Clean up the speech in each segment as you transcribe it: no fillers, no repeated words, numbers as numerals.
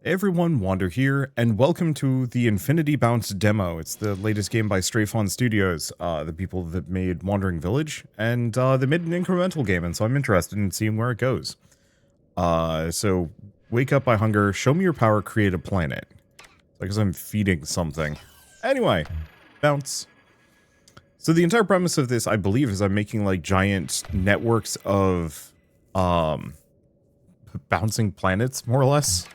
Hey everyone, Wander here, and welcome to the Infinity Bounce demo. It's the latest game by Stray Fawn Studios, the people that made Wandering Village, and they made an incremental game, and so I'm interested in seeing where it goes. So, wake up by hunger, show me your power, create a planet. Like as I'm feeding something. Anyway, bounce. So the entire premise of this, I believe, is I'm making like giant networks of, bouncing planets, more or less.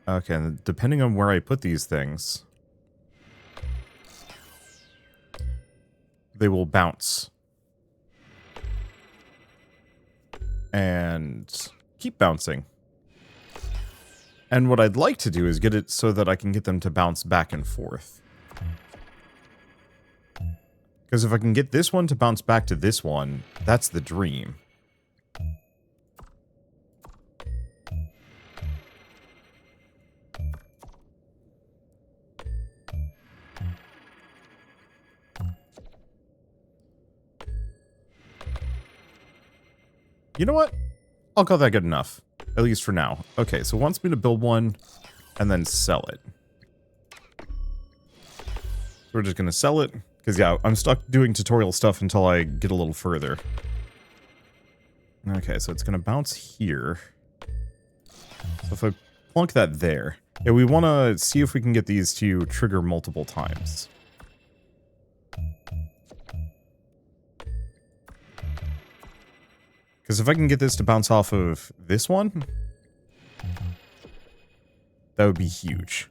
Okay, and depending on where I put these things, they will bounce. And keep bouncing. And what I'd like to do is get it so that I can get them to bounce back and forth. Because if I can get this one to bounce back to this one, that's the dream. You know what? I'll call that good enough. At least for now. Okay, so it wants me to build one and then sell it. So we're just gonna sell it. Because, yeah, I'm stuck doing tutorial stuff until I get a little further. Okay, so it's gonna bounce here. So if I plunk that there. Yeah, we want to see if we can get these to trigger multiple times. Because if I can get this to bounce off of this one, that would be huge.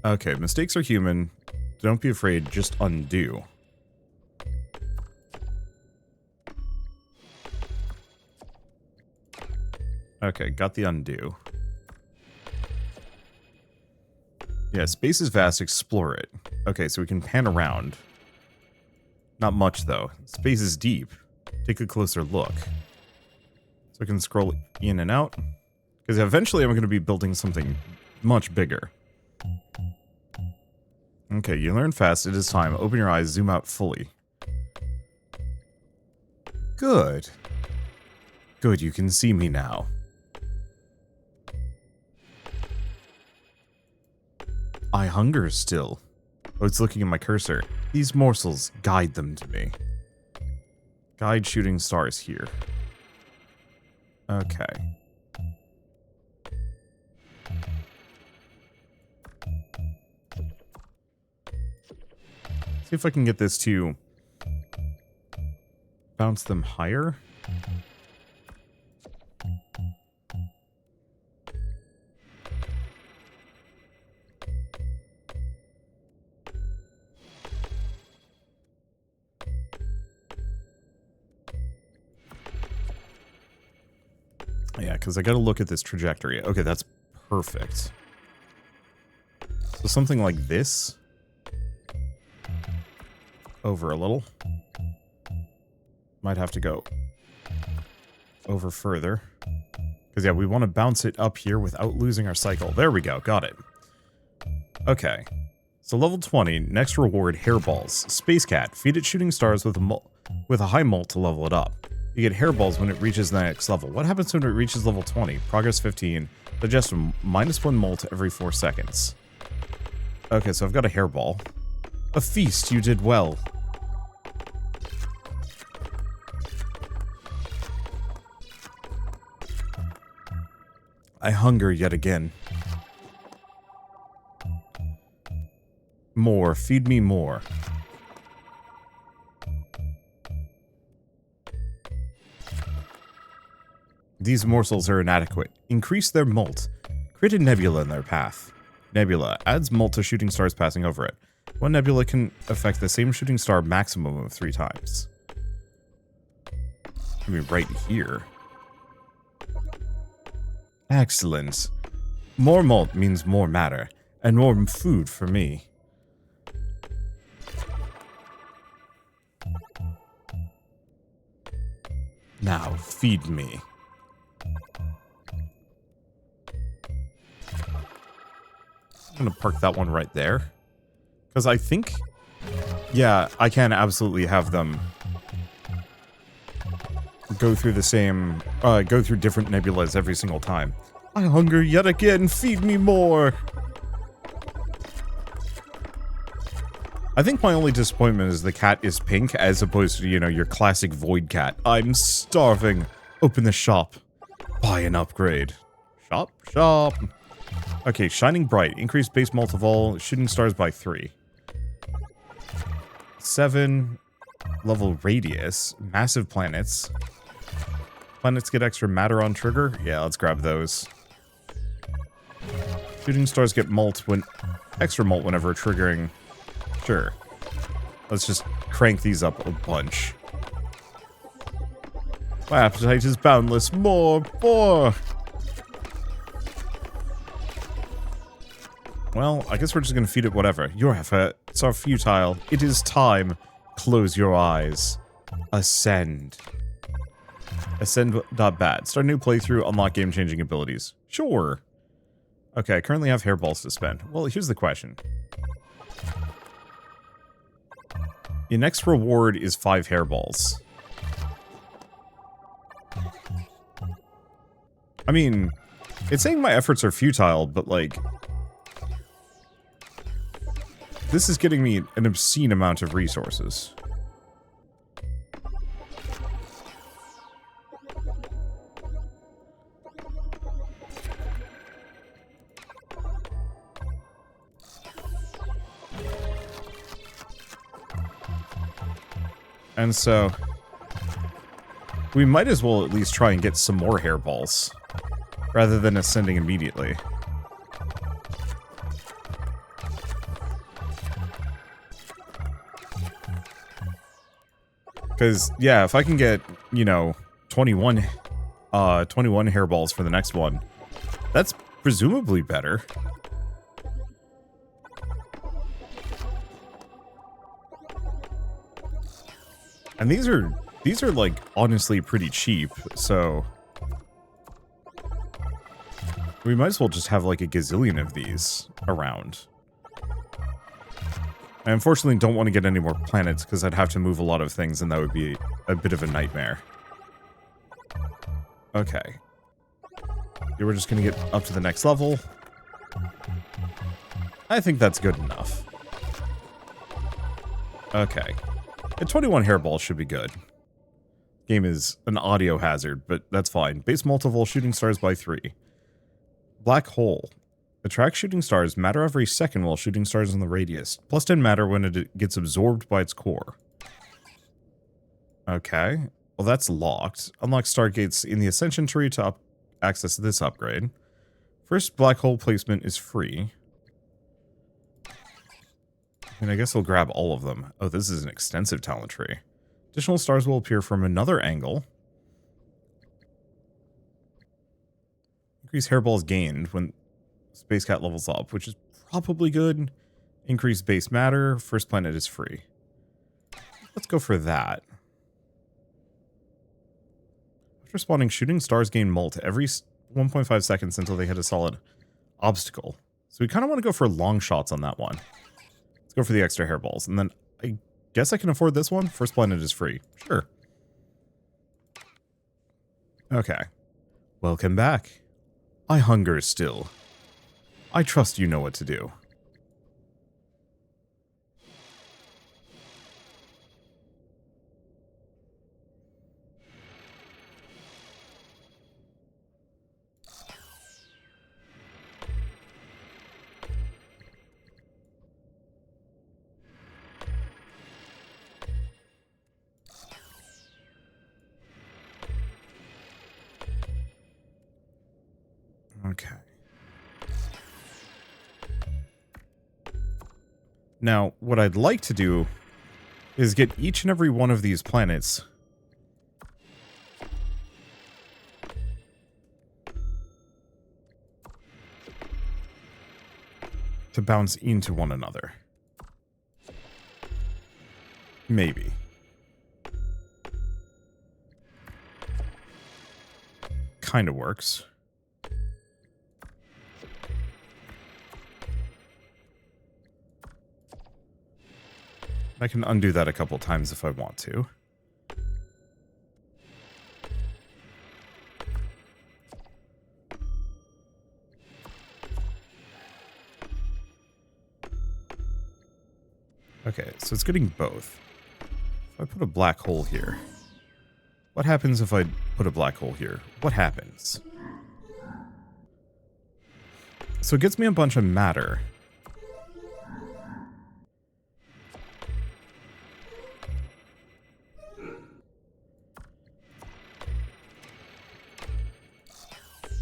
Okay, mistakes are human. Don't be afraid, just undo. Okay, got the undo. Yeah, space is vast, explore it. Okay, so we can pan around. Not much, though. Space is deep. Take a closer look. So I can scroll in and out. Because eventually I'm going to be building something much bigger. Okay, you learn fast. It is time. Open your eyes. Zoom out fully. Good. Good, you can see me now. I hunger still. Oh, it's looking at my cursor. These morsels, guide them to me. Guide shooting stars here. Okay. See if I can get this to bounce them higher. Yeah, because I gotta look at this trajectory. Okay, that's perfect. So something like this. Over a little. Might have to go over further. Because, yeah, we want to bounce it up here without losing our cycle. There we go, got it. Okay. So level 20, next reward, hairballs. Space Cat, feed it shooting stars with a high molt to level it up. You get hairballs when it reaches the next level. What happens when it reaches level 20? Progress 15. Digest -1 molt every 4 seconds. Okay, so I've got a hairball. A feast, you did well. I hunger yet again. More, feed me more. These morsels are inadequate. Increase their molt. Create a nebula in their path. Nebula adds molt to shooting stars passing over it. One nebula can affect the same shooting star maximum of 3 times. I mean, right here. Excellent. More molt means more matter, and more food for me. Now, feed me. I'm gonna park that one right there. Because I think... Yeah, I can absolutely have them go through the same, go through different nebulas every single time. I hunger yet again, feed me more! I think my only disappointment is the cat is pink, as opposed to, you know, your classic void cat. I'm starving. Open the shop. Buy an upgrade. Shop, shop. Okay, shining bright. Increase base multivol. Shooting stars by 3. 7. Level radius. Massive planets. Planets get extra matter on trigger. Yeah, let's grab those. Shooting stars get extra molt whenever triggering. Sure. Let's just crank these up a bunch. My appetite is boundless. More, more! Well, I guess we're just gonna feed it whatever. Your efforts are futile. It is time. Close your eyes. Ascend. Ascend.bat. Start a new playthrough, unlock game-changing abilities. Sure. Okay, I currently have hairballs to spend. Well, here's the question. Your next reward is 5 hairballs. I mean, it's saying my efforts are futile, but like... this is getting me an obscene amount of resources. And so, we might as well at least try and get some more hairballs, rather than ascending immediately. Because, yeah, if I can get, you know, 21 hairballs for the next one, that's presumably better. And these are like honestly pretty cheap, so we might as well just have like a gazillion of these around. I unfortunately don't want to get any more planets because I'd have to move a lot of things and that would be a bit of a nightmare. Okay. Yeah, we're just gonna get up to the next level. I think that's good enough. Okay. A 21 hairballs should be good. Game is an audio hazard, but that's fine. Base multivol shooting stars by 3. Black hole. Attracts shooting stars, matter every second while shooting stars in the radius. Plus 10 matter when it gets absorbed by its core. Okay. Well, that's locked. Unlock stargates in the Ascension tree to access this upgrade. First black hole placement is free. And I guess I'll grab all of them. Oh, this is an extensive talent tree. Additional stars will appear from another angle. Increase hairballs gained when Space Cat levels up, which is probably good. Increase base matter. First planet is free. Let's go for that. After spawning, shooting stars gain molt every 1.5 seconds until they hit a solid obstacle. So we kind of want to go for long shots on that one. Let's go for the extra hairballs. And then I guess I can afford this one. First planet is free. Sure. Okay. Welcome back. I hunger still. I trust you know what to do. Okay. Now, what I'd like to do is get each and every one of these planets to bounce into one another. Maybe. Kinda works. I can undo that a couple times if I want to. Okay, so it's getting both. If I put a black hole here, what happens if I put a black hole here? What happens? So it gets me a bunch of matter.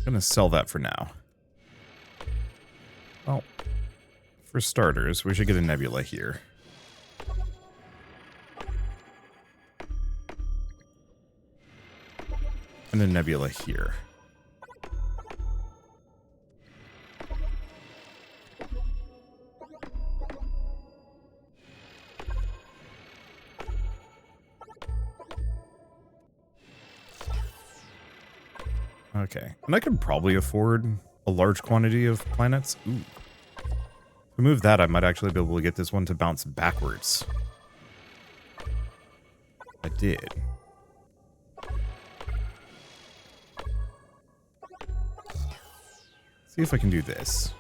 I'm gonna sell that for now. Well, for starters, we should get a nebula here. And a nebula here. Okay, and I could probably afford a large quantity of planets. Ooh. If we move that, I might actually be able to get this one to bounce backwards. I did. See if I can do this.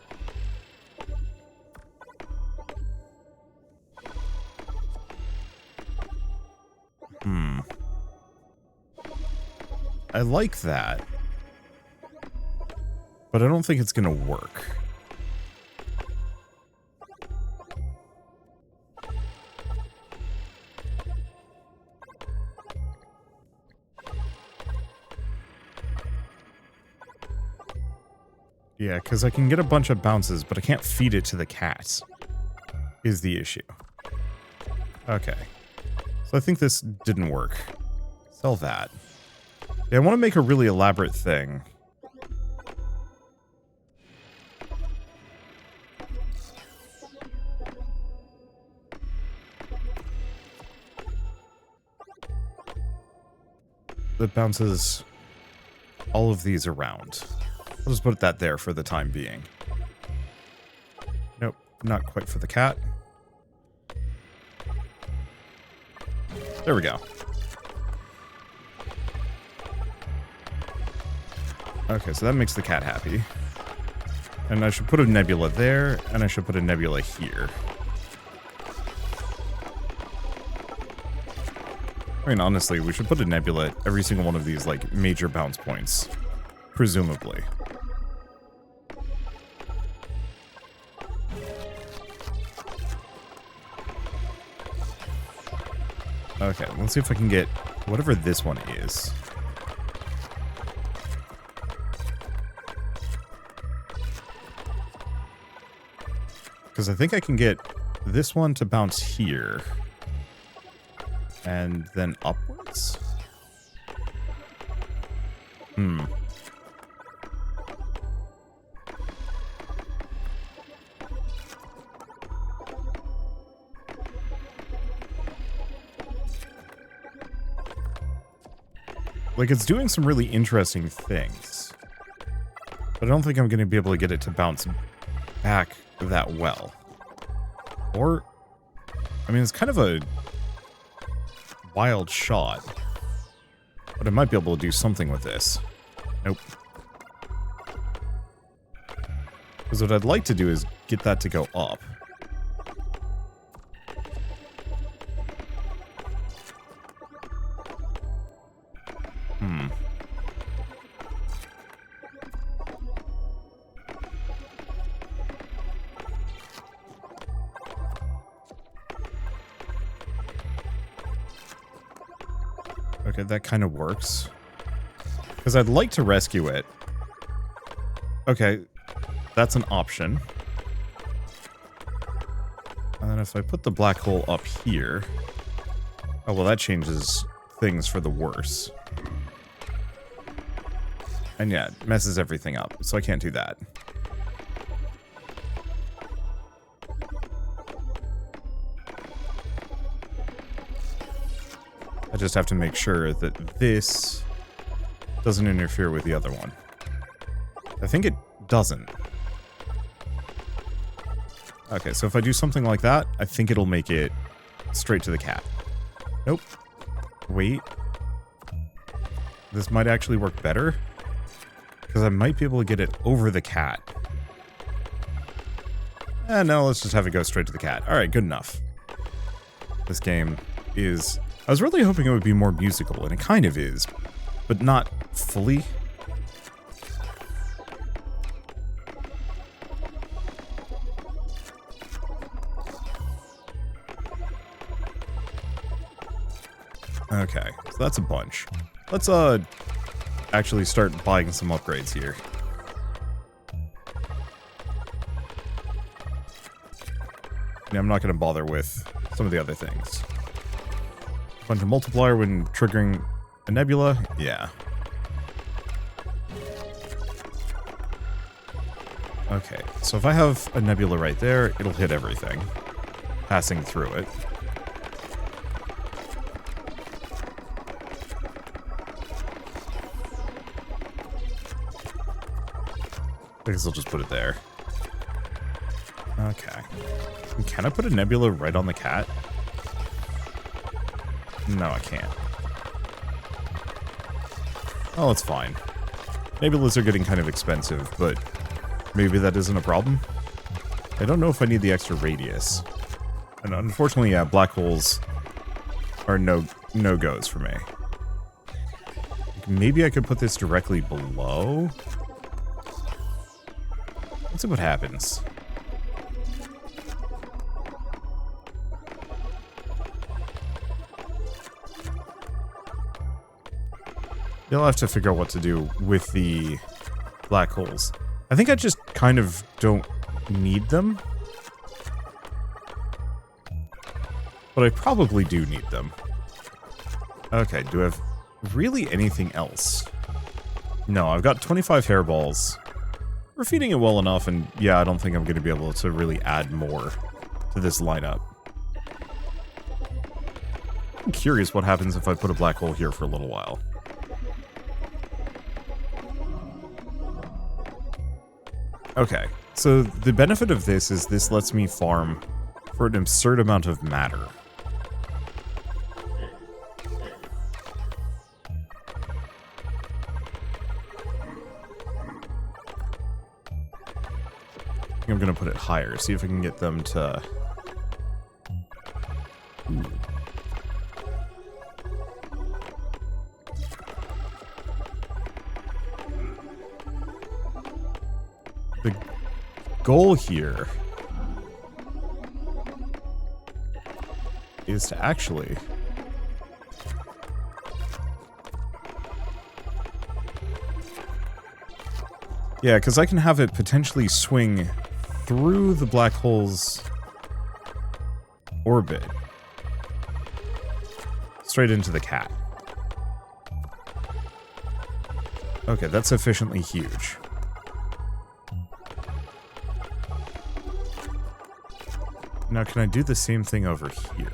I like that. But I don't think it's gonna work. Yeah, because I can get a bunch of bounces, but I can't feed it to the cat, is the issue. Okay. So I think this didn't work. Sell that. Yeah, I want to make a really elaborate thing. That bounces all of these around. I'll just put that there for the time being. Nope, not quite for the cat. There we go. Okay, so that makes the cat happy. And I should put a nebula there, and I should put a nebula here. I mean, honestly, we should put a nebula at every single one of these, like, major bounce points. Presumably. Okay, let's see if I can get whatever this one is. Because I think I can get this one to bounce here. And then upwards? Like, it's doing some really interesting things. But I don't think I'm going to be able to get it to bounce back that well. Or, I mean, it's kind of a wild shot. But I might be able to do something with this. Nope. Because what I'd like to do is get that to go up. Okay, that kind of works. Because I'd like to rescue it. Okay, that's an option. And then if I put the black hole up here... Oh, well, that changes things for the worse. And yeah, it messes everything up, so I can't do that. I just have to make sure that this doesn't interfere with the other one. I think it doesn't. Okay, so if I do something like that, I think it'll make it straight to the cat. Nope. Wait. This might actually work better. Because I might be able to get it over the cat. No, let's just have it go straight to the cat. Alright, good enough. this game is... I was really hoping it would be more musical, and it kind of is, but not fully. Okay, so that's a bunch. Let's actually start buying some upgrades here. Yeah, I'm not going to bother with some of the other things. Bunch of multiplier when triggering a nebula? Yeah. Okay, so if I have a nebula right there, it'll hit everything, passing through it. I guess I'll just put it there. Okay. Can I put a nebula right on the cat? No, I can't. Oh, it's fine. Nebulas are getting kind of expensive, but maybe that isn't a problem. I don't know if I need the extra radius. And unfortunately, yeah, black holes are no-goes for me. Maybe I could put this directly below? Let's see what happens. You'll have to figure out what to do with the black holes. I think I just kind of don't need them. But I probably do need them. Okay, do I have really anything else? No, I've got 25 hairballs. We're feeding it well enough, and yeah, I don't think I'm going to be able to really add more to this lineup. I'm curious what happens if I put a black hole here for a little while. Okay, so the benefit of this is this lets me farm for an absurd amount of matter. I think I'm going to put it higher, see if I can get them to... Ooh. The goal here is to actually yeah, because I can have it potentially swing through the black hole's orbit straight into the cat. Okay, that's sufficiently huge. Now, can I do the same thing over here?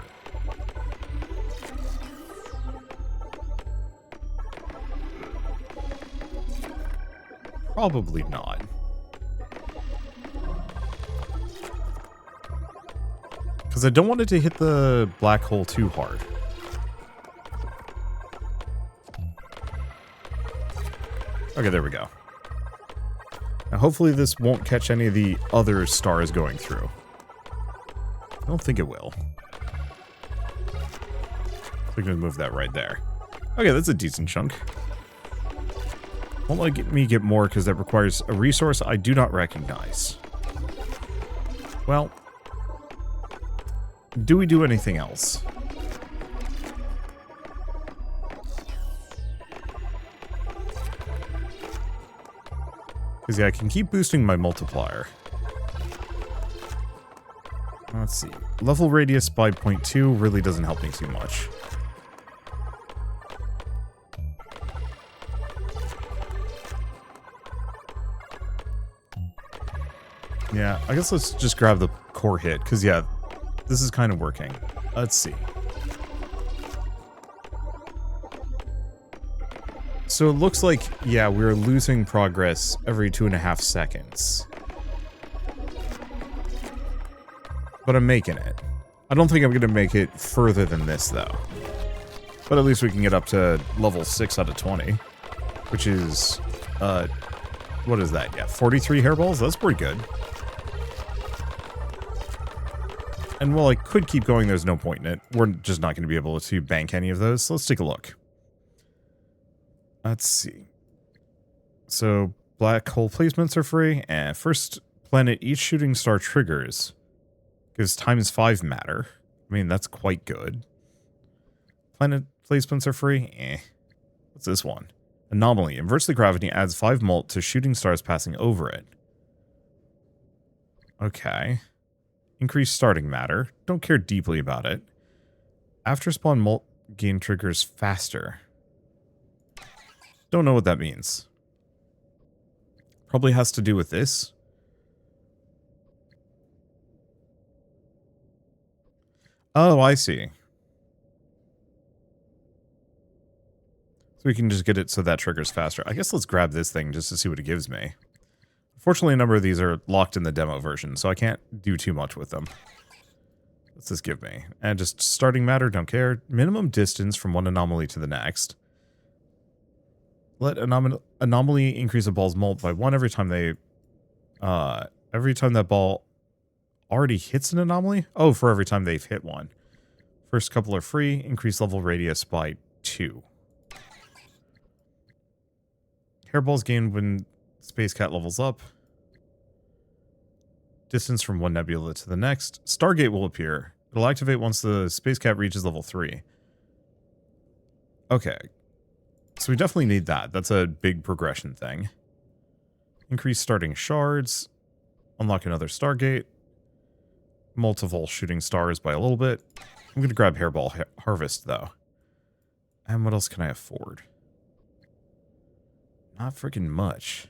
Probably not. Because I don't want it to hit the black hole too hard. Okay, there we go. Now, hopefully this won't catch any of the other stars going through. I don't think it will. We're going to move that right there. Okay, that's a decent chunk. Won't let me get more because that requires a resource I do not recognize. Well, do we do anything else? Because yeah, I can keep boosting my multiplier. Let's see. Level radius by 0.2 really doesn't help me too much. Yeah, I guess let's just grab the core hit, because yeah, this is kind of working. Let's see. So it looks like, yeah, we're losing progress every 2.5 seconds. But I'm making it. I don't think I'm going to make it further than this, though. But at least we can get up to level 6 out of 20. Which is, what is that? Yeah, 43 hairballs? That's pretty good. And while I could keep going, there's no point in it. We're just not going to be able to bank any of those. So let's take a look. Let's see. So black hole placements are free. And first planet each shooting star triggers. Because ×5 matter. I mean, that's quite good. Planet placements are free. What's this one? Anomaly. Inverts the gravity, adds 5 mult to shooting stars passing over it. Okay. Increased starting matter. Don't care deeply about it. After spawn mult gain triggers faster. Don't know what that means. Probably has to do with this. Oh, I see. So we can just get it so that triggers faster. I guess let's grab this thing just to see what it gives me. Fortunately, a number of these are locked in the demo version, so I can't do too much with them. What's this give me? And just starting matter, don't care. Minimum distance from one anomaly to the next. Let anomaly increase a ball's mult by 1 every time they... every time that ball already hits an anomaly? Oh, for every time they've hit one. First couple are free. Increase level radius by 2. Hairballs gain when Space Cat levels up. Distance from one nebula to the next. Stargate will appear. It'll activate once the Space Cat reaches level 3. Okay. So we definitely need that. That's a big progression thing. Increase starting shards. Unlock another Stargate. Multiple shooting stars by a little bit. I'm going to grab Hairball Harvest, though. And what else can I afford? Not freaking much.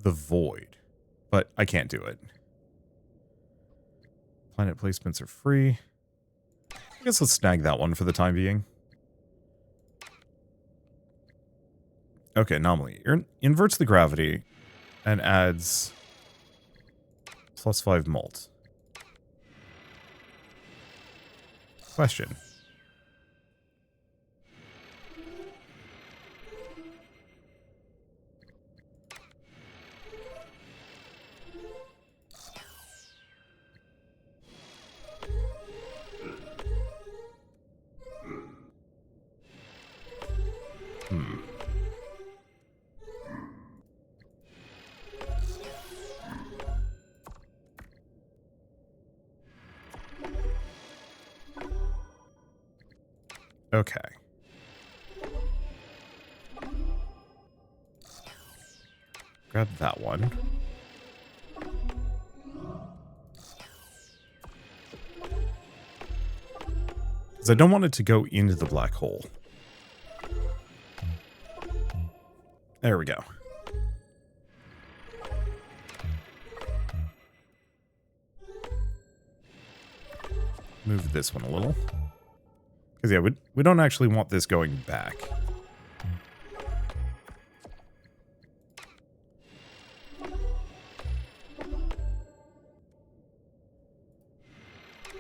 The Void. But I can't do it. Planet placements are free. I guess let's snag that one for the time being. Okay, anomaly. Inverts the gravity and adds +5 mult. Question. Okay. Grab that one. Because I don't want it to go into the black hole. There we go. Move this one a little. Because, yeah, we don't actually want this going back.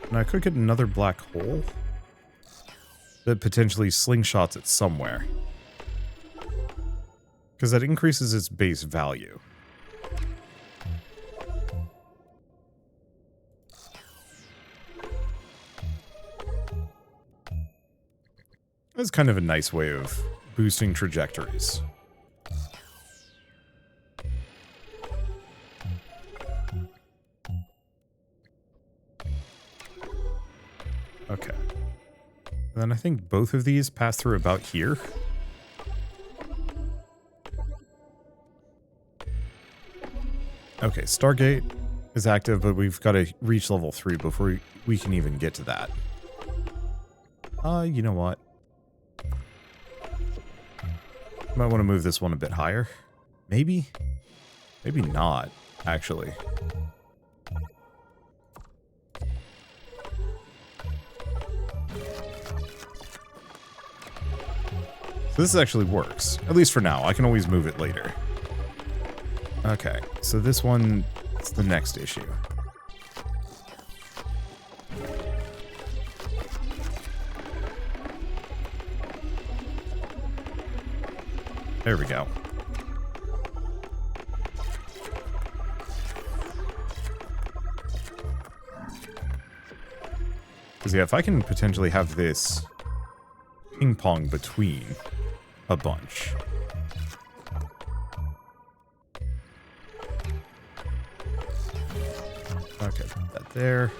And I could get another black hole that potentially slingshots it somewhere. Because that increases its base value. That's kind of a nice way of boosting trajectories. Okay. And then I think both of these pass through about here. Okay, Stargate is active, but we've got to reach level 3 before we can even get to that. You know what? Might want to move this one a bit higher. Maybe? Maybe not, actually. So this actually works. At least for now. I can always move it later. Okay, so this one is the next issue. There we go. Because, yeah, if I can potentially have this ping pong between a bunch. Okay, put that there.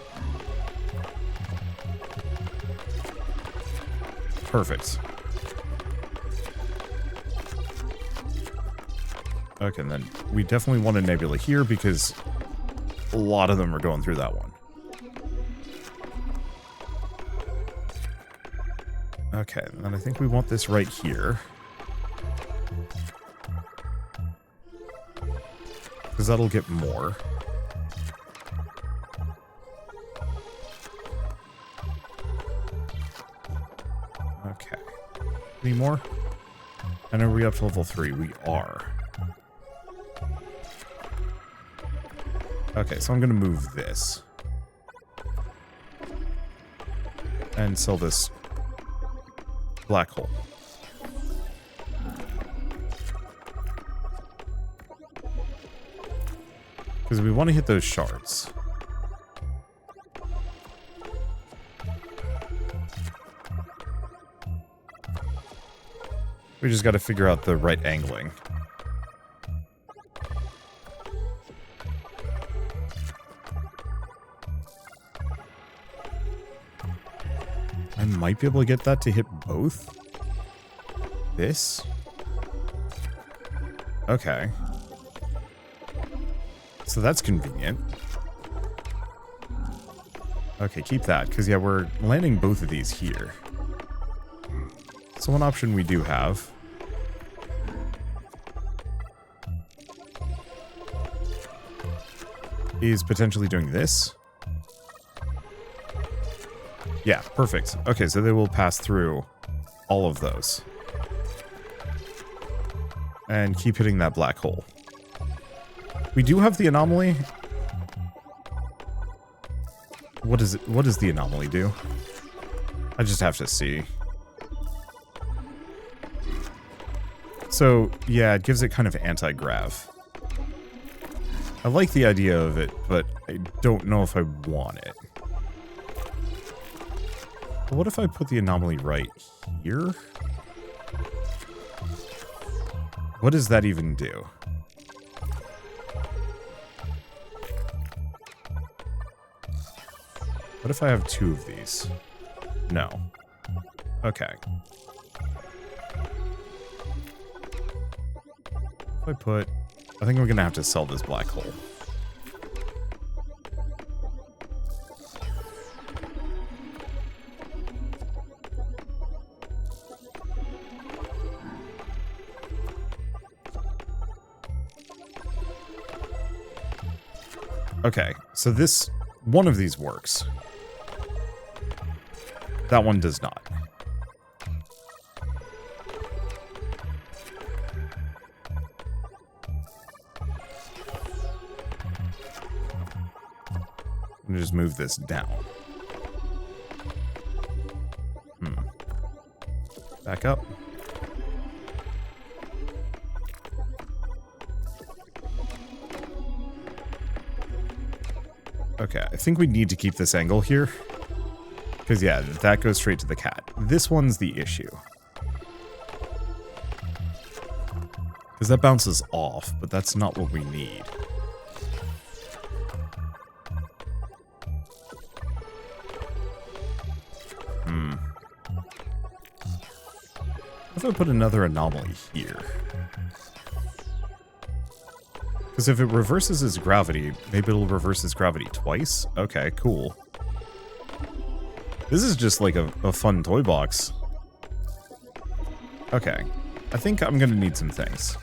Perfect. Okay, and then we definitely want a nebula here because a lot of them are going through that one. Okay, and then I think we want this right here. Because that'll get more. Okay. Any more? And are we up to level 3? We are. Okay, so I'm going to move this. And sell this black hole. Because we want to hit those shards. We just got to figure out the right angling. I might be able to get that to hit both. This? Okay. So that's convenient. Okay, keep that, because yeah, we're landing both of these here. So one option we do have is potentially doing this. Yeah, perfect. Okay, so they will pass through all of those. And keep hitting that black hole. We do have the anomaly. What does the anomaly do? I just have to see. So, yeah, it gives it kind of anti-grav. I like the idea of it, but I don't know if I want it. But what if I put the anomaly right here? What does that even do? What if I have 2 of these? No. Okay. If I put... I think we're gonna have to sell this black hole. Okay, so this... one of these works. That one does not. I'm gonna just move this down. Back up. Okay, I think we need to keep this angle here. Because, yeah, that goes straight to the cat. This one's the issue. Because that bounces off, but that's not what we need. What if I put another anomaly here? Because if it reverses its gravity, maybe it'll reverse its gravity twice? Okay, cool. This is just like a fun toy box. Okay. I think I'm gonna need some things.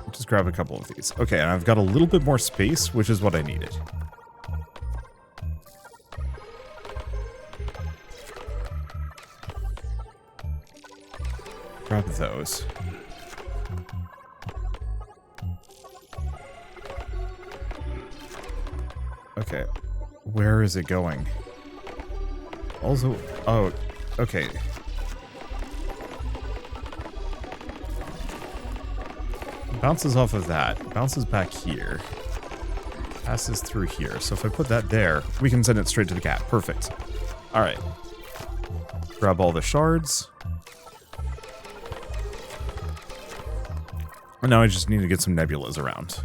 I'll just grab a couple of these. Okay, and I've got a little bit more space, which is what I needed. Grab those. Okay. Where is it going? Also, oh, okay. Bounces off of that. Bounces back here. passes through here. So if I put that there, we can send it straight to the cat. Perfect. Alright. Grab all the shards. And now I just need to get some nebulas around.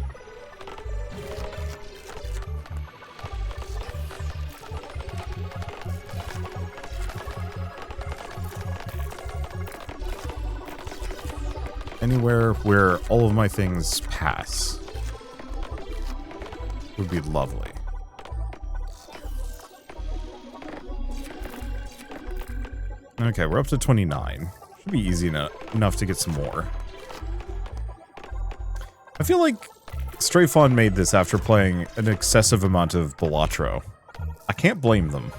Anywhere where all of my things pass would be lovely. Okay, we're up to 29. Should be easy enough to get some more. I feel like Stray Fawn made this after playing an excessive amount of Balatro. I can't blame them.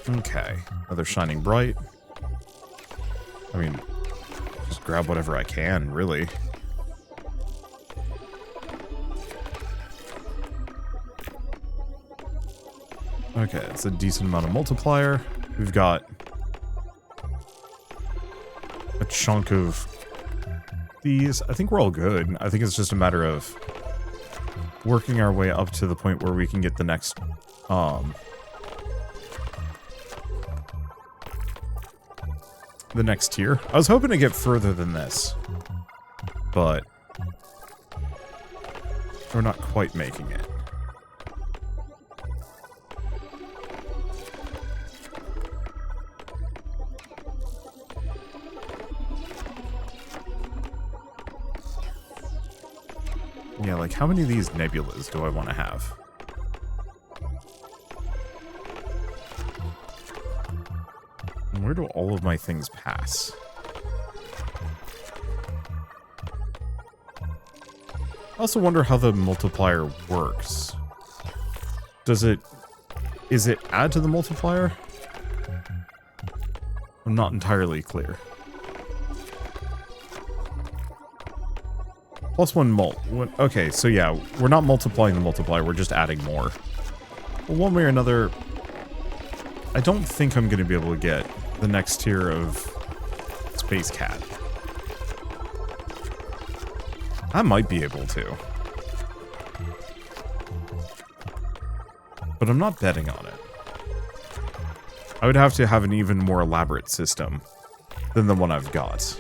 Okay, another Shining Bright. I mean, just grab whatever I can, really. Okay, it's a decent amount of multiplier. We've got a chunk of these. I think we're all good. I think it's just a matter of working our way up to the point where we can get the next, the next tier. I was hoping to get further than this, but we're not quite making it. Yeah, like how many of these nebulas do I want to have? And where do all of my things pass? I also wonder how the multiplier works. Is it add to the multiplier? I'm not entirely clear. Plus one mult. Okay, so yeah, we're not multiplying the multiplier, we're just adding more. Well, one way or another, I don't think I'm going to be able to get the next tier of Space Cat. I might be able to. But I'm not betting on it. I would have to have an even more elaborate system than the one I've got.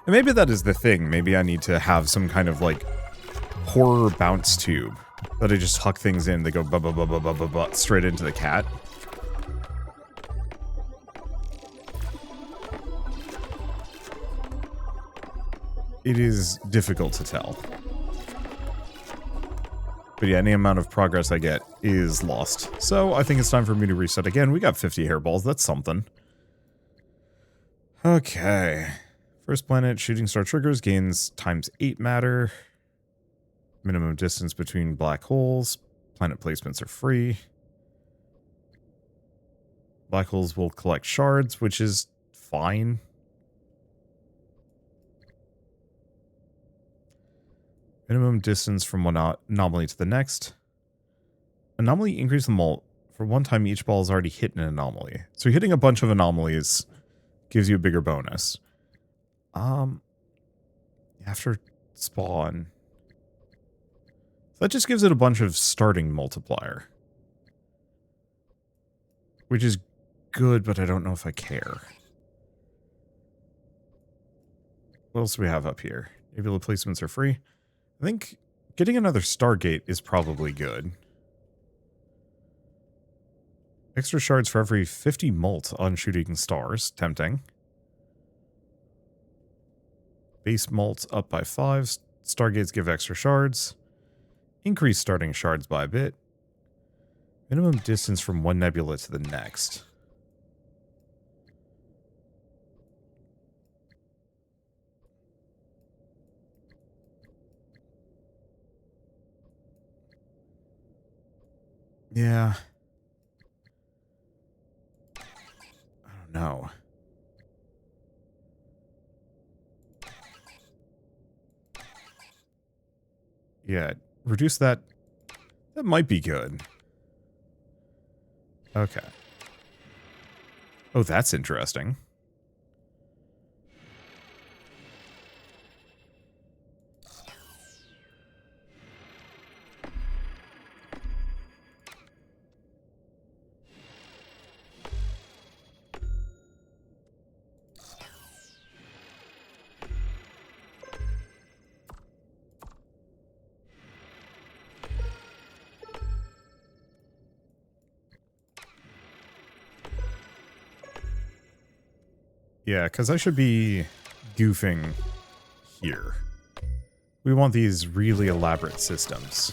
And maybe that is the thing. Maybe I need to have some kind of, like, horror bounce tube that I just huck things in. They go ba-ba-ba-ba-ba-ba-ba straight into the cat. It is difficult to tell. But yeah, any amount of progress I get is lost. So I think it's time for me to reset again. We got 50 hairballs. That's something. Okay. First planet, shooting star triggers, gains ×8 matter. Minimum distance between black holes. Planet placements are free. Black holes will collect shards, which is fine. Minimum distance from one anomaly to the next. Anomaly increase the mult. For one time, each ball is already hit an anomaly. So hitting a bunch of anomalies gives you a bigger bonus. After spawn. So that just gives it a bunch of starting multiplier. Which is good, but I don't know if I care. What else do we have up here? Nebula placements are free. I think getting another Stargate is probably good. Extra shards for every 50 mult on shooting stars. Tempting. Base mult up by 5. Stargates give extra shards. Increase starting shards by a bit. Minimum distance from one nebula to the next. Yeah. I don't know. Yeah, reduce that. That might be good. Okay. Oh, that's interesting. Yeah, because I should be goofing here. We want these really elaborate systems.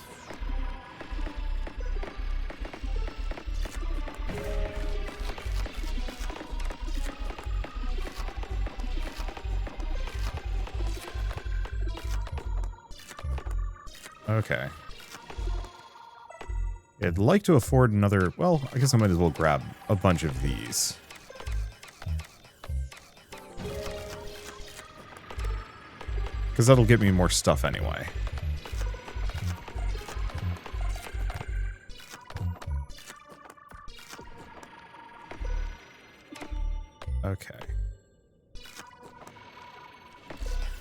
Okay. I'd like to afford another... Well, I guess I might as well grab a bunch of these. Because that'll get me more stuff anyway. Okay.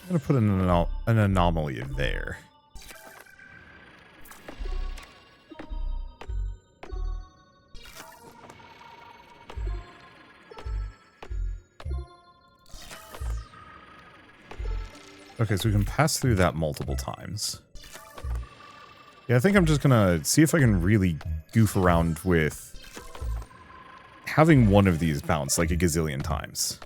I'm going to put an anomaly there. Okay, so we can pass through that multiple times. Yeah, I think I'm just gonna see if I can really goof around with having one of these bounce like a gazillion times.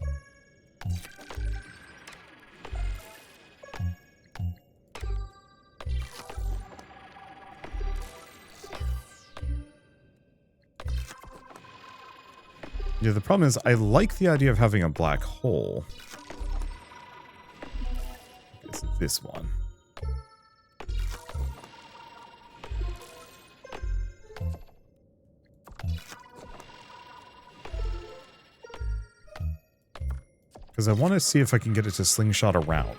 Yeah, the problem is I like the idea of having a black hole. This one. Because I want to see if I can get it to slingshot around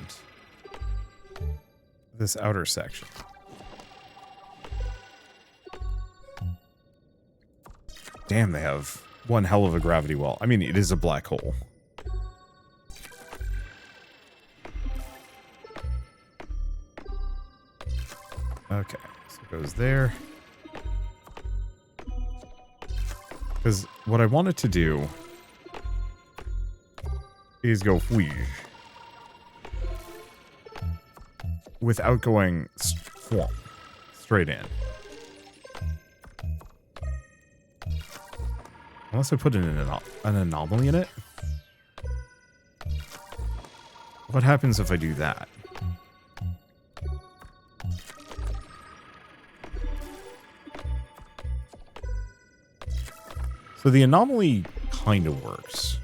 this outer section. Damn, they have one hell of a gravity well. I mean, it is a black hole. Okay, so it goes there. Because what I wanted to do is go whoosh without going straight in. Unless I put in an anomaly in it. What happens if I do that? So the anomaly kind of works.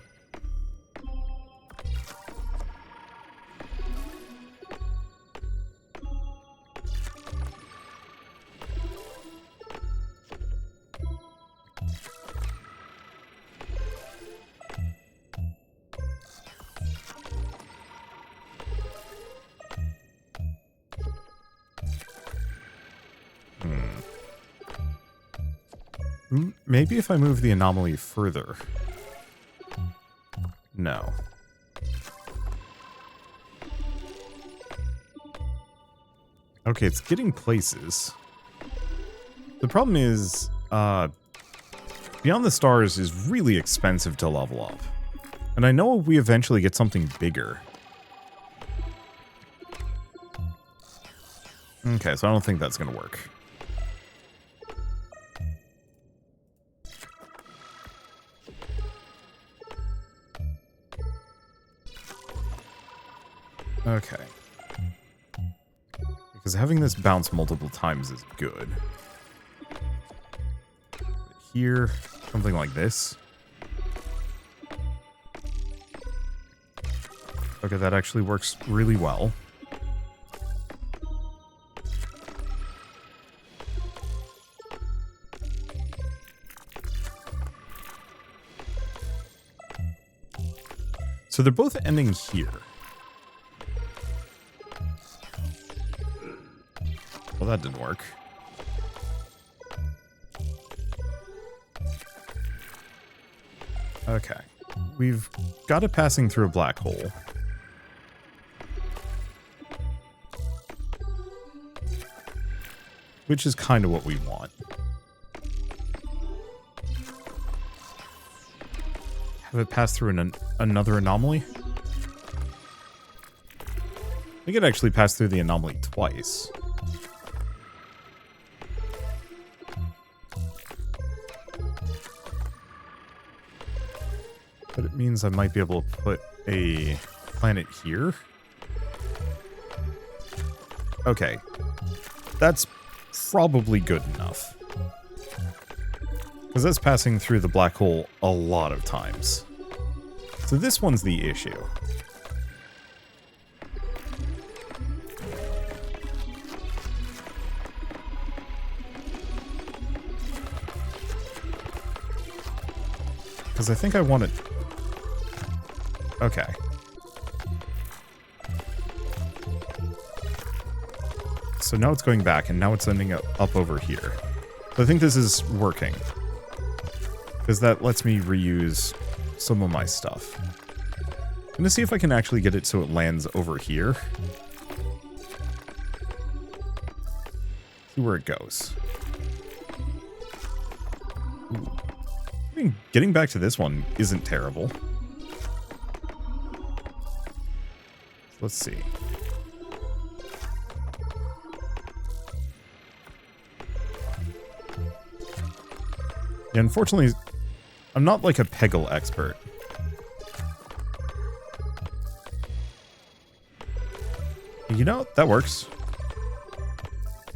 Maybe if I move the anomaly further. No. Okay, it's getting places. The problem is, Beyond the Stars is really expensive to level up. And I know we eventually get something bigger. Okay, so I don't think that's going to work. Okay. Because having this bounce multiple times is good. Here, something like this. Okay, that actually works really well. So they're both ending here. Well, that didn't work. Okay. We've got it passing through a black hole. Which is kind of what we want. Have it pass through another anomaly? I think it actually passed through the anomaly twice. But it means I might be able to put a planet here. Okay. That's probably good enough. Because that's passing through the black hole a lot of times. So this one's the issue. Because I think I want it... Okay. So now it's going back, and now it's ending up over here. So I think this is working. Because that lets me reuse some of my stuff. I'm going to see if I can actually get it so it lands over here. See where it goes. Ooh. I mean, getting back to this one isn't terrible. Let's see. Yeah, unfortunately, I'm not like a Peggle expert. You know, that works.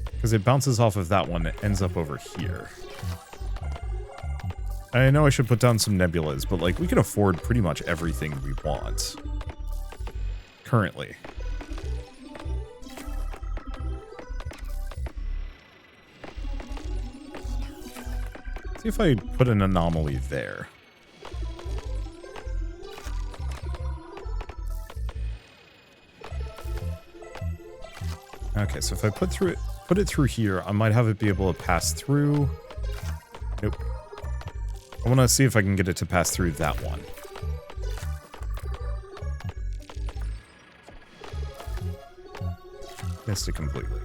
Because it bounces off of that one, it ends up over here. I know I should put down some nebulas, but like, we can afford pretty much everything we want. Currently. See if I put an anomaly there. Okay, so if I put it through here, I might have it be able to pass through. Nope. I want to see if I can get it to pass through that one. Missed it completely.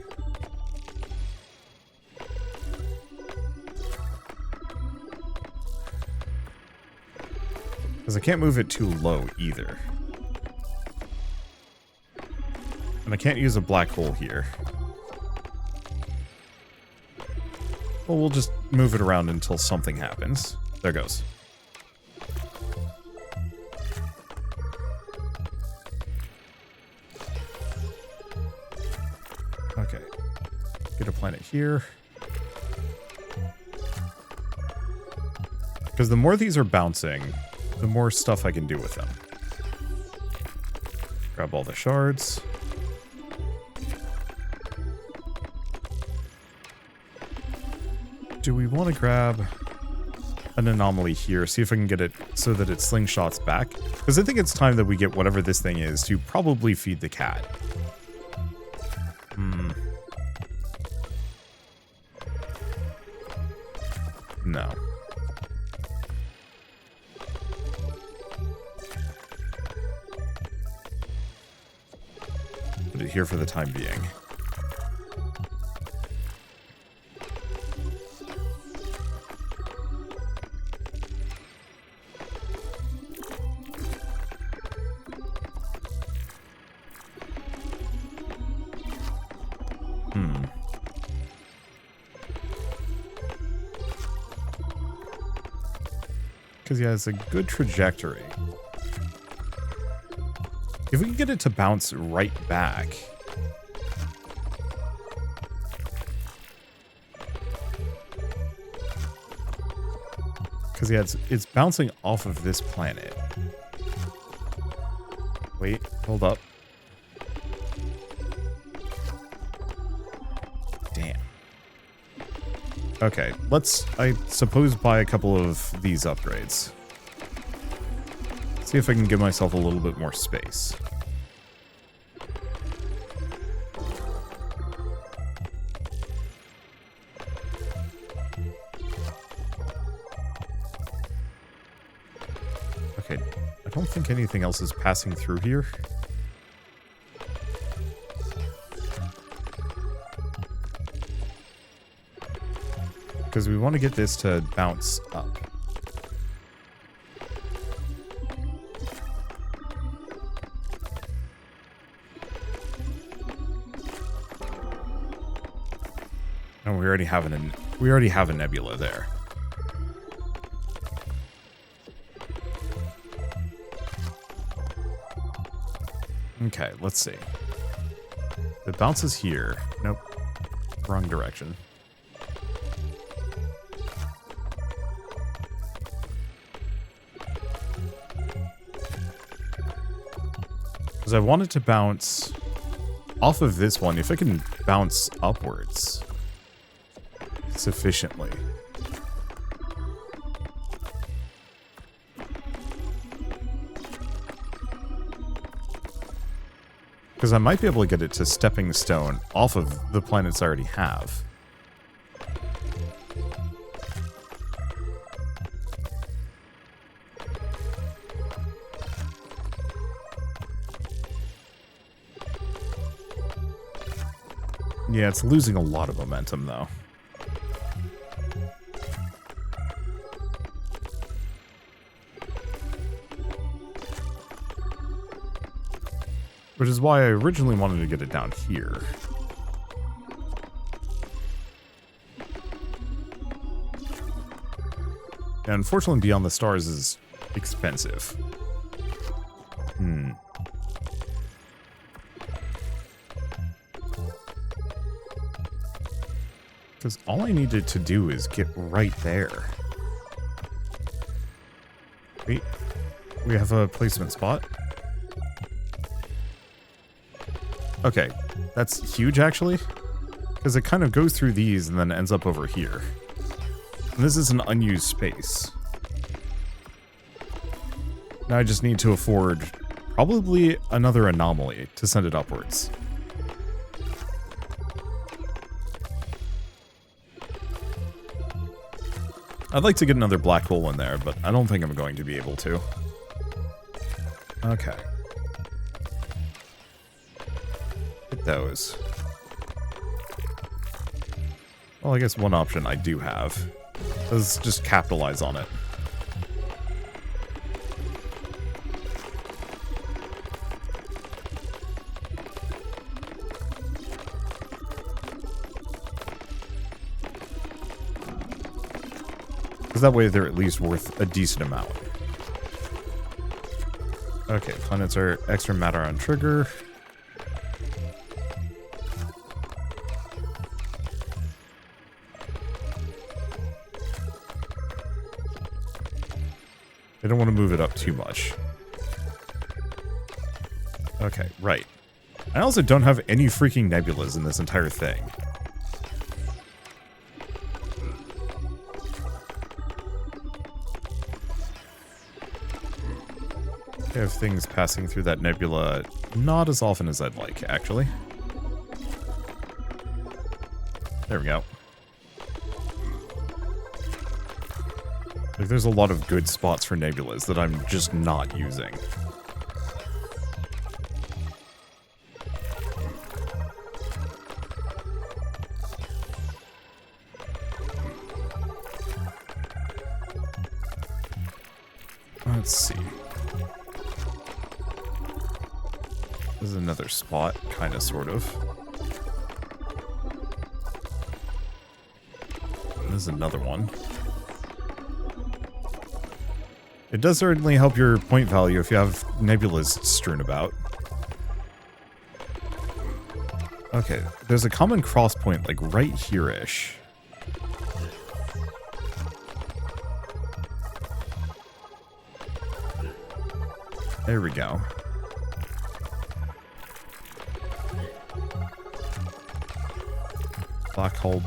Because I can't move it too low either. And I can't use a black hole here. Well, we'll just move it around until something happens. There it goes. Okay. Get a planet here. Because the more these are bouncing, the more stuff I can do with them. Grab all the shards. Do we want to grab an anomaly here? See if I can get it so that it slingshots back. Because I think it's time that we get whatever this thing is to probably feed the cat. No. Put it here for the time being. Because, yeah, it's a good trajectory. If we can get it to bounce right back. Because, yeah, it's bouncing off of this planet. Wait, hold up. Damn. Okay, let's, I suppose, buy a couple of these upgrades. See if I can give myself a little bit more space. Okay, I don't think anything else is passing through here. Because we want to get this to bounce up. And we already have a nebula there. Okay, let's see. It bounces here. Nope. Wrong direction. Because I want it to bounce off of this one. If it can bounce upwards sufficiently. Because I might be able to get it to stepping stone off of the planets I already have. Yeah, it's losing a lot of momentum, though. Which is why I originally wanted to get it down here. And unfortunately, Beyond the Stars is expensive. Because all I needed to do is get right there. Wait, we have a placement spot. Okay, that's huge, actually. Because it kind of goes through these and then ends up over here. And this is an unused space. Now I just need to afford probably another anomaly to send it upwards. I'd like to get another black hole in there, but I don't think I'm going to be able to. Okay. Hit those. Well, I guess one option I do have is just capitalize on it. Because that way they're at least worth a decent amount. Okay, planets are extra matter on trigger. I don't want to move it up too much. Okay, right. I also don't have any freaking nebulas in this entire thing. I have things passing through that nebula not as often as I'd like, actually. There we go. Like, there's a lot of good spots for nebulas that I'm just not using. Let's see. This is another spot, kind of, sort of. This is another one. It does certainly help your point value if you have nebulas strewn about. Okay, there's a common cross point, like, right here-ish. There we go. Black hole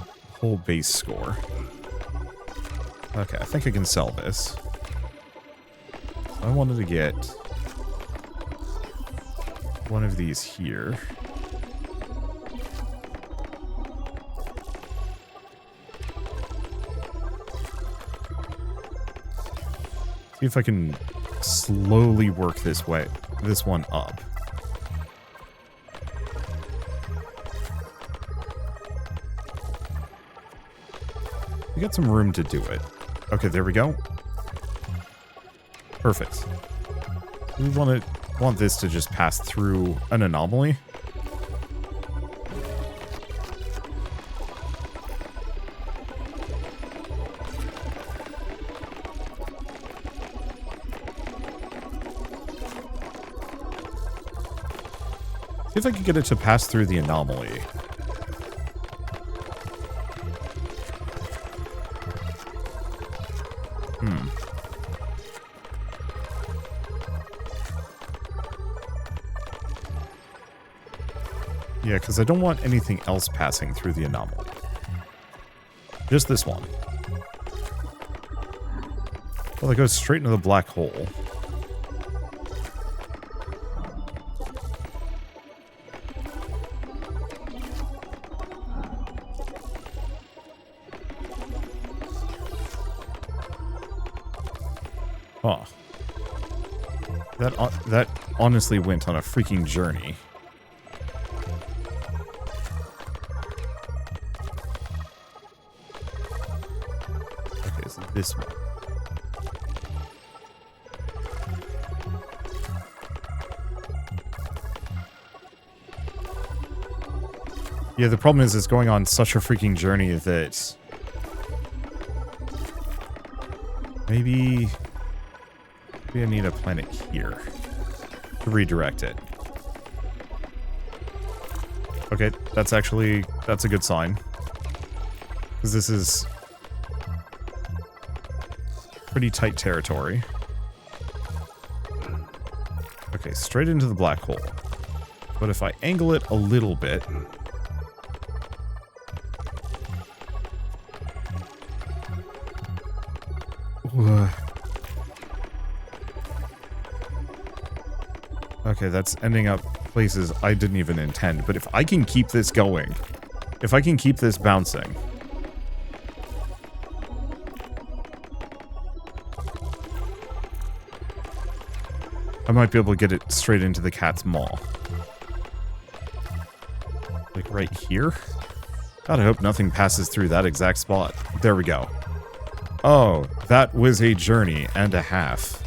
base score. Okay, I think I can sell this. I wanted to get one of these here. See if I can slowly work this one up. We got some room to do it. Okay, there we go. Perfect. We want this to just pass through an anomaly. See if I can get it to pass through the anomaly. Yeah, because I don't want anything else passing through the anomaly. Just this one. Well, it goes straight into the black hole. Huh. That honestly went on a freaking journey. Okay, so this one. Yeah, the problem is it's going on such a freaking journey that maybe I need a planet here to redirect it. Okay, that's a good sign. Because this is pretty tight territory. Okay, straight into the black hole. But if I angle it a little bit... Okay, that's ending up places I didn't even intend. But if I can keep this going, if I can keep this bouncing... I might be able to get it straight into the cat's maw. Like right here? God, I hope nothing passes through that exact spot. There we go. Oh, that was a journey and a half.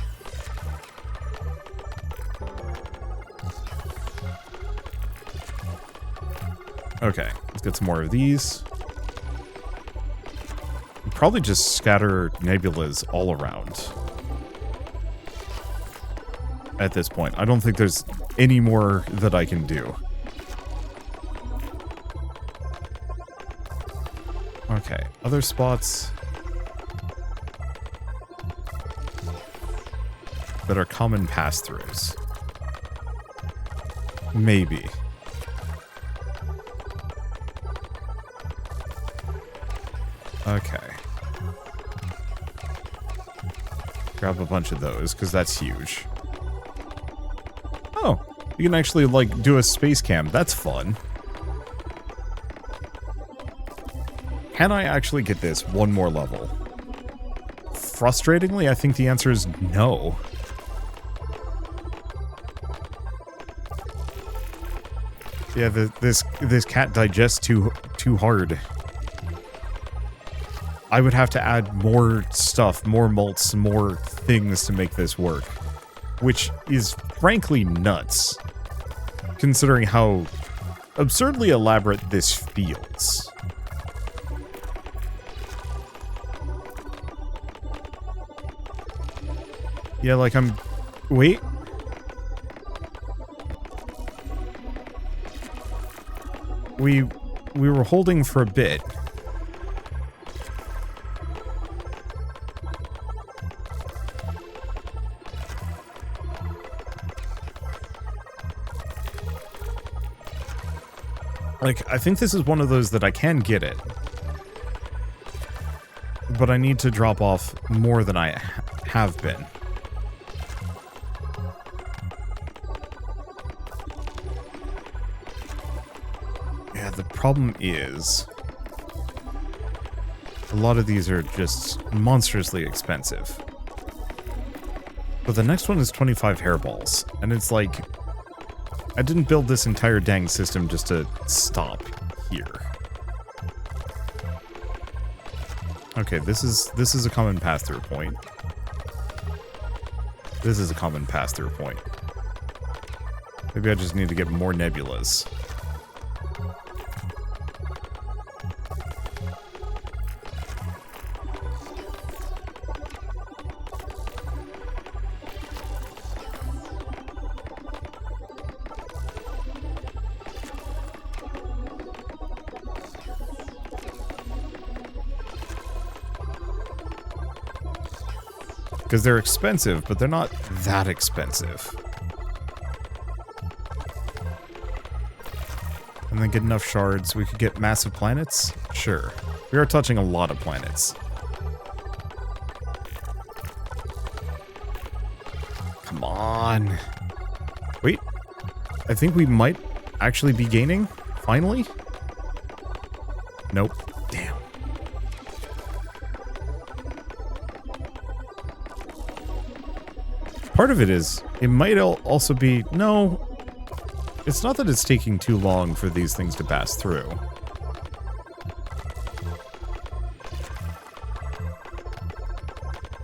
Okay, let's get some more of these. Probably just scatter nebulas all around. At this point. I don't think there's any more that I can do. Okay, other spots that are common pass-throughs. Maybe. Okay. Grab a bunch of those, because that's huge. Oh, you can actually, like, do a space cam. That's fun. Can I actually get this one more level? Frustratingly, I think the answer is no. Yeah, this cat digests too hard. I would have to add more stuff, more malts, more things to make this work. Which is frankly nuts, considering how absurdly elaborate this feels. Yeah, like wait. We were holding for a bit. Like, I think this is one of those that I can get it. But I need to drop off more than I have been. Yeah, the problem is... a lot of these are just monstrously expensive. But the next one is 25 hairballs. And it's like, I didn't build this entire dang system just to stop here. Okay, this is a common pass-through point. This is a common pass-through point. Maybe I just need to get more nebulas. Because they're expensive, but they're not that expensive. And then get enough shards. We could get massive planets? Sure. We are touching a lot of planets. Come on. Wait. I think we might actually be gaining, finally? Nope. Damn. Part of it is, it might also be, no, it's not that it's taking too long for these things to pass through.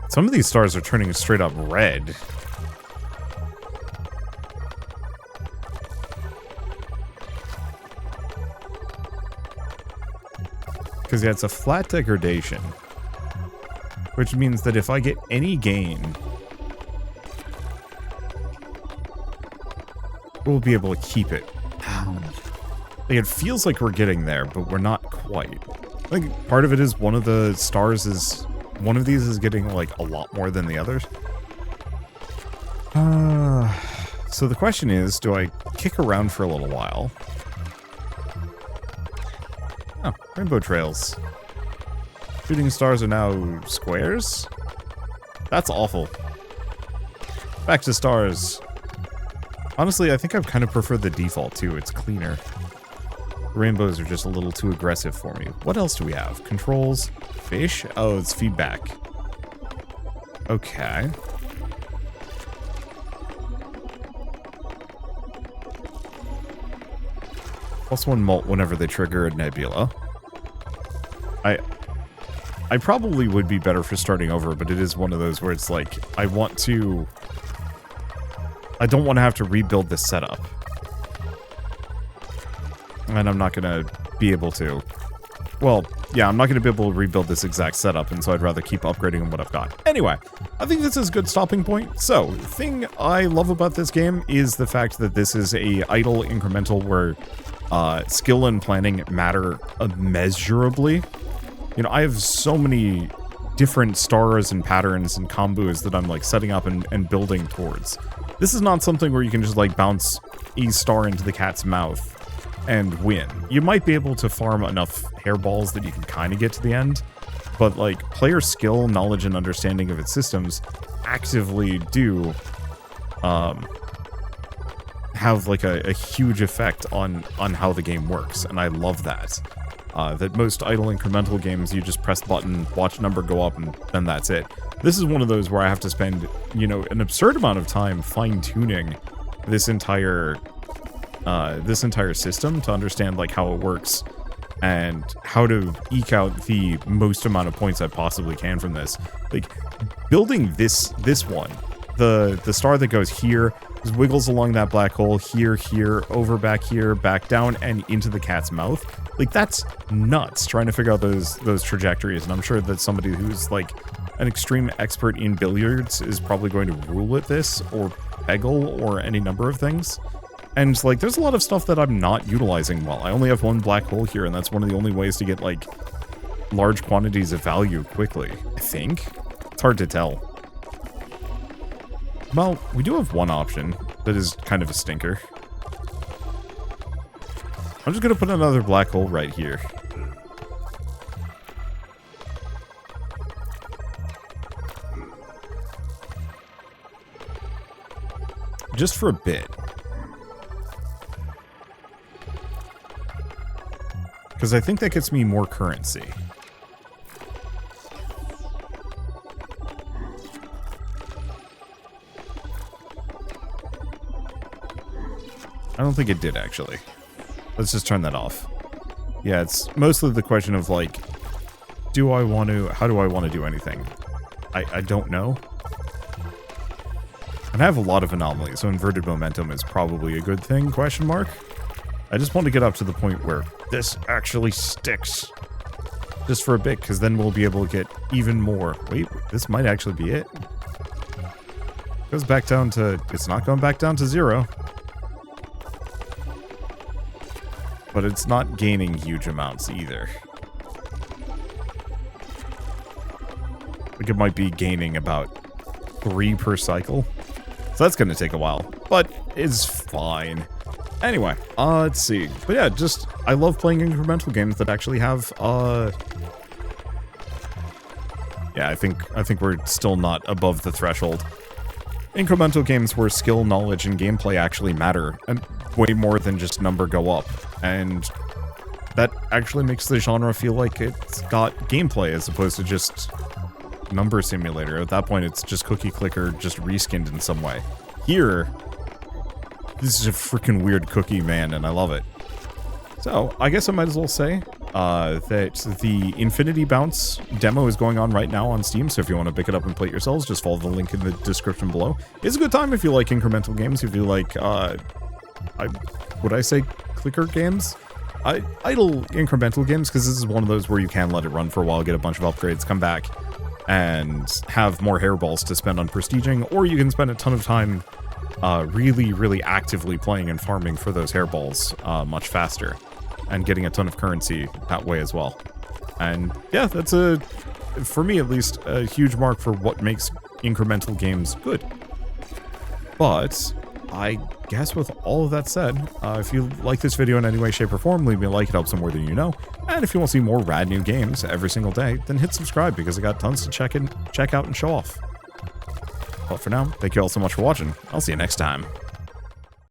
Some of these stars are turning straight up red. Because yeah, it's a flat degradation. Which means that if I get any gain, we'll be able to keep it. Like, it feels like we're getting there, but we're not quite. I think part of it is one of the stars is... One of these is getting, like, a lot more than the others. So the question is, do I kick around for a little while? Oh, rainbow trails. Shooting stars are now squares? That's awful. Back to stars. Honestly, I think I kind of prefer the default, too. It's cleaner. Rainbows are just a little too aggressive for me. What else do we have? Controls? Fish? Oh, it's feedback. Okay. +1 molt whenever they trigger a nebula. I probably would be better for starting over, but it is one of those where it's like, I don't want to have to rebuild this setup. And I'm not going to be able to. Well, yeah, I'm not going to be able to rebuild this exact setup, and so I'd rather keep upgrading on what I've got. Anyway, I think this is a good stopping point. So, the thing I love about this game is the fact that this is a idle incremental where skill and planning matter immeasurably. You know, I have so many different stars and patterns and combos that I'm, like, setting up and building towards. This is not something where you can just, like, bounce a star into the cat's mouth and win. You might be able to farm enough hairballs that you can kind of get to the end, but, like, player skill, knowledge, and understanding of its systems actively do have, like, a huge effect on how the game works, and I love that. That most idle incremental games, you just press button, watch number go up, and then that's it. This is one of those where I have to spend, you know, an absurd amount of time fine-tuning this entire system to understand, like, how it works and how to eke out the most amount of points I possibly can from this. Like, building this one, the star that goes here, just wiggles along that black hole, here, over back here, back down, and into the cat's mouth. Like, that's nuts, trying to figure out those trajectories, and I'm sure that somebody who's, like, an extreme expert in billiards is probably going to rule at this, or peggle, or any number of things. And, like, there's a lot of stuff that I'm not utilizing well. I only have one black hole here, and that's one of the only ways to get, like, large quantities of value quickly, I think. It's hard to tell. Well, we do have one option that is kind of a stinker. I'm just gonna put another black hole right here. Just for a bit. Because I think that gets me more currency. I don't think it did, actually. Let's just turn that off. Yeah, it's mostly the question of, like, how do I want to do anything? I don't know. And I have a lot of anomalies, so inverted momentum is probably a good thing, question mark. I just want to get up to the point where this actually sticks. Just for a bit, because then we'll be able to get even more. Wait, this might actually be it. Goes back down to... It's not going back down to 0. But it's not gaining huge amounts either. Like it might be gaining about 3 per cycle. So that's going to take a while. But it's fine. Anyway, let's see. But yeah, just... I love playing incremental games that actually have, yeah, I think we're still not above the threshold. Incremental games where skill, knowledge, and gameplay actually matter, and way more than just number go up. And that actually makes the genre feel like it's got gameplay as opposed to just number simulator. At that point, it's just cookie clicker, just reskinned in some way. Here, this is a freaking weird cookie, man, and I love it. So, I guess I might as well say that the Infinity Bounce demo is going on right now on Steam, so if you want to pick it up and play it yourselves, just follow the link in the description below. It's a good time if you like incremental games, if you like, would I say clicker games? Idle incremental games, because this is one of those where you can let it run for a while, get a bunch of upgrades, come back, and have more hairballs to spend on prestiging, or you can spend a ton of time really, really actively playing and farming for those hairballs much faster, and getting a ton of currency that way as well. And yeah, that's for me at least, a huge mark for what makes incremental games good. But I guess with all of that said, if you like this video in any way, shape, or form, leave me a like, it helps more than you know. And if you want to see more rad new games every single day, then hit subscribe, because I got tons to check out and show off. But for now, thank you all so much for watching. I'll see you next time.